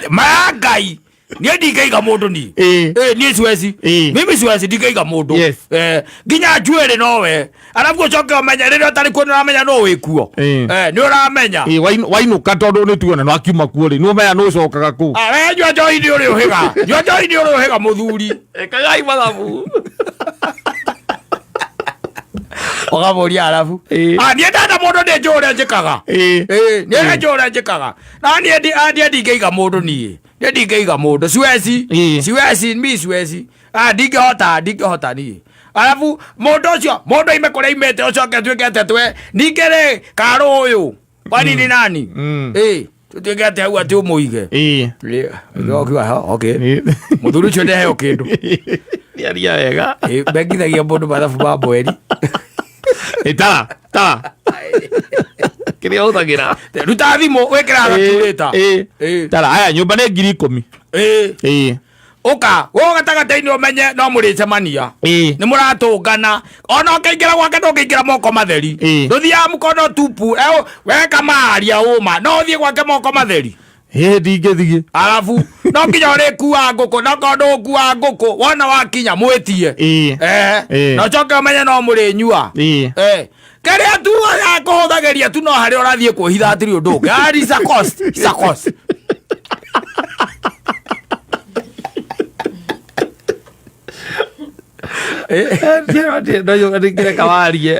Magai nie ndikaiga mundu ni nie siwezi mimi siwezi ndikaiga mundu nginya njuere nowe arabu ucoke umenya riria utari kuo uramenya no wikuo ni uramenya wainuka tondu ni tuona no akiuma kuo ri ni umenya no ucokaga ku we njua njoi ni uri uhiga njua njoi ni uri uhiga muthuri kagai mathabu okamuria arabu nie ndenda mundu ni njure njikaga nie njure njikaga na nie ndikaiga mundu nie ndikaiga mundu siwezi mi siwezi ndingihota ni arabu mundu ucio mundu ime kuria imete ucoke twikete twe ningere karu uyu kwani ni nani tutwikete hau ati umuige okay muthuri ucio ndeheo kindu niaria wega mbengithagia mundu mathabu ma mweri ta kiria uthagira ruta thimu wikira gaturita tara aya nyumba ni 10,000 uka wo gatagataini umenye no muricemania ni muratungana ona ukaingira gwake ndukaingira moko matheri nduthia mukono tupu weka maria uma no thie gwake moko matheri ndingithie arabu no nginya urikua nguku no kondu ukua nguku wona wakinya mwitie no coke umenye no murinyua keria tu akuhuthagiria tu no haria urathie kuhitha atiri undu ngari is a cost ndikire kawarie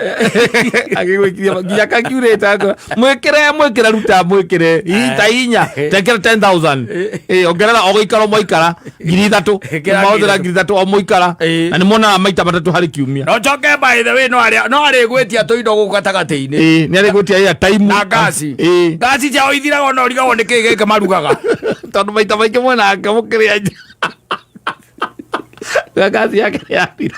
agigwikiria nginya calculator mwikire ruta mwikire ta inya tekera 10,000 ongerera ogoikara moikara 3,000 maudira 3,000 o moikara na ni mona maita matatu hari kiumia no coke by the way no ari gwetia to indo gukatagati-ini ni ari gwetia ya time na gasi cia oithiraga no rigagwo ni kigeke marugaga tondu maita maingi mwena ngamukiria gasi yake yathira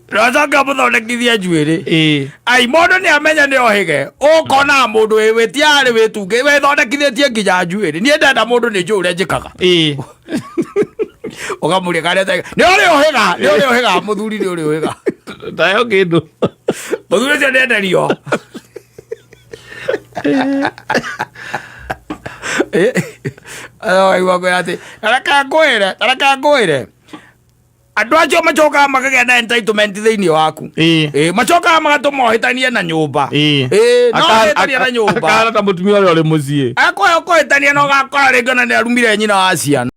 rocoka muthondekithie njuiri ai mundu ni amenya ni ohige ukona mundu witiari witungi withondekithietie nginya njuiri nie ndenda mundu ni njure njikaga ukamuria karia ni uri uhiga muthuri ni uri uhiga tayo kindu muthuri ucio ndenderio aigua kwira ati tareka ngwire andu acio macokaga makagĩa na entitlement thĩinĩ waku macokaga magatũma ũhĩtanie na nyũmba no ũhĩtania na nyũmba akara ta mũtumia ũrĩa ũrĩ mũciĩ akoya ũkũhĩtania no gakora rĩngĩ ona nĩ arumire nyina wa ciana